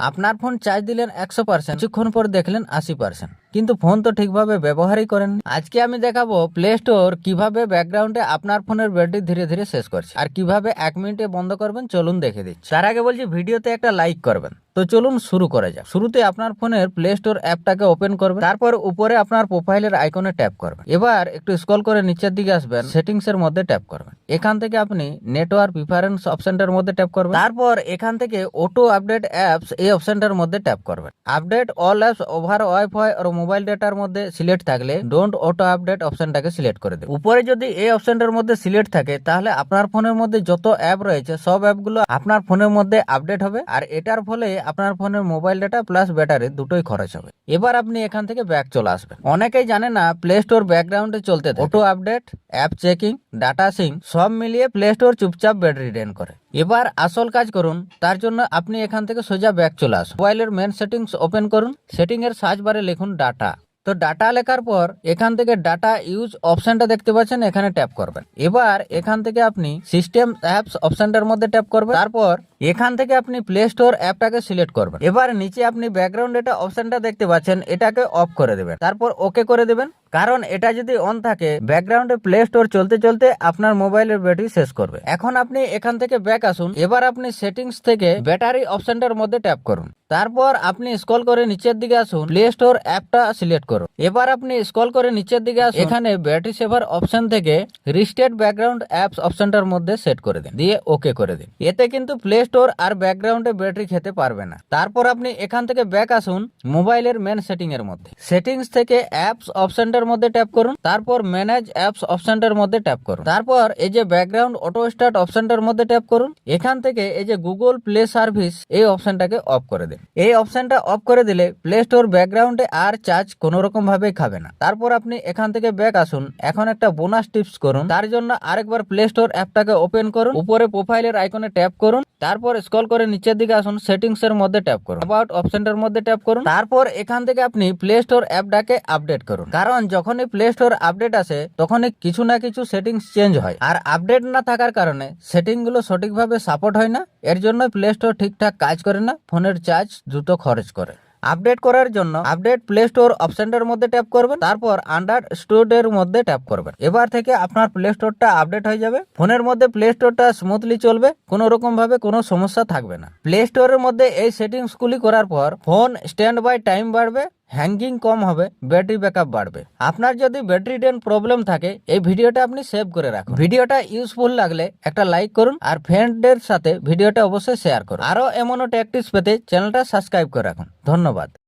আপনার phone charge দিলেন 100%, কিছুক্ষণ পর দেখলেন 80%, কিন্তু ফোন তো ঠিকভাবে ব্যবহারই করেন। আজকে আমি দেখাবো প্লে স্টোর কিভাবে ব্যাকগ্রাউন্ডে আপনার ফোনের ব্যাটারি ধীরে ধীরে শেষ করছে আর কিভাবে 1 মিনিটে বন্ধ করবেন। চলুন দেখে দিচ্ছি। তার আগে বলছি ভিডিওতে একটা লাইক করবেন। তো চলুন শুরু করা যাক। শুরুতে আপনার ফোনের প্লে স্টোর অ্যাপটাকে ওপেন করবেন, তারপর উপরে আপনার প্রোফাইলের আইকনে ট্যাপ করবেন। এবার একটু স্ক্রল করে নিচের দিকে আসবেন, সেটিংস এর মধ্যে ট্যাপ করবেন। এখান থেকে আপনি নেটওয়ার্ক প্রিফারেন্স অপশনটার মধ্যে ট্যাপ করবেন। তারপর এখান থেকে অটো আপডেট অ্যাপস এই অপশনটার মধ্যে ট্যাপ করবেন। Update all apps over wifi আর মোবাইল ডেটার মধ্যে সিলেক্ট থাকলে ডোন্ট অটো আপডেট অপশনটাকে সিলেক্ট করে দেবেন। উপরে যদি এই অপশনটার মধ্যে সিলেক্ট থাকে তাহলে আপনার ফোনের মধ্যে যত অ্যাপ রয়েছে সব অ্যাপগুলো আপনার ফোনের মধ্যে আপডেট হবে, আর এটার ফলে আপনার ফোনের মোবাইল ডেটা প্লাস ব্যাটারি দুটোই খরচ হবে। এবার আপনি এখান থেকে ব্যাক চলে আসবেন। অনেকেই জানে না প্লে স্টোর ব্যাকগ্রাউন্ডে চলতে থাকে। Auto update, app checking, data sync সব মিলিয়ে প্লে স্টোর চুপচাপ ব্যাটারি ড্রেন করে। এবার আসল কাজ করুন, তার জন্য আপনি এখান থেকে সোজা ব্যাক চলে আসুন। মোবাইলের মেন সেটিংস ওপেন করুন, সেটিং এর সার্চ বারে লিখুন ডাটা। তো ডাটা লেখার পর এখান থেকে ডাটা ইউজ অপশনটা দেখতে পাচ্ছেন, এখানে ট্যাপ করবেন। এবার এখান থেকে আপনি সিস্টেম অ্যাপস অপশনটার মধ্যে ট্যাপ করবেন। তারপর এখান থেকে আপনি প্লে স্টোর অ্যাপটাকে সিলেক্ট করবেন। এবার নিচে আপনি ব্যাকগ্রাউন্ড ডেটা অপশনটা দেখতে পাচ্ছেন, এটাকে অফ করে দেবেন। তারপর ওকে করে দেবেন, কারণ এটা যদি অন থাকে ব্যাকগ্রাউন্ডে প্লে স্টোর চলতে চলতে আপনার মোবাইলের ব্যাটারি শেষ করবে। এখন আপনি এখান থেকে ব্যাক আসুন। এবার আপনি সেটিংস থেকে ব্যাটারি অপশনটার মধ্যে ট্যাপ করুন। তারপর আপনি স্ক্রল করে নিচের দিকে আসুন, প্লে স্টোর অ্যাপটা সিলেক্ট করুন। এবার আপনি স্ক্রল করে নিচের দিকে আসুন, এখানে ব্যাটারি সেভার অপশন থেকে রিস্টেট ব্যাকগ্রাউন্ড অ্যাপস অপশনটার মধ্যে সেট করে দিন, দিয়ে ওকে করে দিন। এতে কিন্তু প্লে স্টোর আর ব্যাকগ্রাউন্ডে ব্যাটারি খেতে পারবে না। তারপর আপনি এখান থেকে ব্যাক আসুন মোবাইলের মেন সেটিং এর মধ্যে, সেটিংস থেকে অ্যাপস অপশনটার মধ্যে ট্যাপ করুন। তারপর ম্যানেজ অ্যাপস অপশনটার মধ্যে ট্যাপ করুন। তারপর এই যে ব্যাকগ্রাউন্ড অটো স্টার্ট অপশনটার মধ্যে ট্যাপ করুন। এখান থেকে এই যে গুগল প্লে সার্ভিস এই অপশনটাকে অফ করে দিন। এই অপশনটা অফ করে দিলে প্লে স্টোর ব্যাকগ্রাউন্ডে আর চার্জ কোনো রকম ভাবে খাবে না। তারপর আপনি এখান থেকে ব্যাক আসুন। এখন একটা বোনাস টিপস করুন, তার জন্য আরেকবার প্লে স্টোর অ্যাপটাকে ওপেন করুন, উপরে প্রোফাইলের আইকনে ট্যাপ করুন। তারপর স্ক্রল করে নিচের দিকে আসুন, সেটিংস এর মধ্যে ট্যাপ করুন, অ্যাবাউট অপশনটার মধ্যে ট্যাপ করুন। তারপর এখান থেকে আপনি প্লে স্টোর অ্যাপটাকে আপডেট করুন, কারণ যখনই প্লে স্টোর আপডেট আসে তখনই কিছু না কিছু সেটিংস চেঞ্জ হয়, আর আপডেট না থাকার কারণে সেটিং গুলো সঠিকভাবে সাপোর্ট হয় না। এর জন্য প্লে স্টোর ঠিকঠাক কাজ করে না, ফোনের চার্জ দ্রুত খরচ করে। আপডেট করার জন্য আপডেট প্লে স্টোর অপশনটার মধ্যে ট্যাপ করবেন, তারপর আন্ডারস্টুড এর মধ্যে ট্যাপ করবেন। এবার থেকে আপনার প্লে স্টোরটা আপডেট হয়ে যাবে, ফোনের মধ্যে প্লে স্টোরটা স্মুথলি চলবে, কোনো রকম ভাবে কোনো সমস্যা থাকবে না। প্লে স্টোরের মধ্যে এই সেটিংস গুলি করার পর ফোন স্ট্যান্ড বাই টাইম বাড়বে, হ্যাঙ্গিং কম হবে, ব্যাটারি ব্যাকআপ বাড়বে। আপনার যদি ব্যাটারি ড্রেন প্রবলেম থাকে এই ভিডিওটা আপনি সেভ করে রাখুন। ভিডিওটা ইউজফুল লাগলে একটা লাইক করুন, আর ফ্রেন্ডদের সাথে ভিডিওটা অবশ্যই শেয়ার করুন। আরো এমনও টেক টিপস পেতে চ্যানেলটা সাবস্ক্রাইব করে রাখুন। ধন্যবাদ।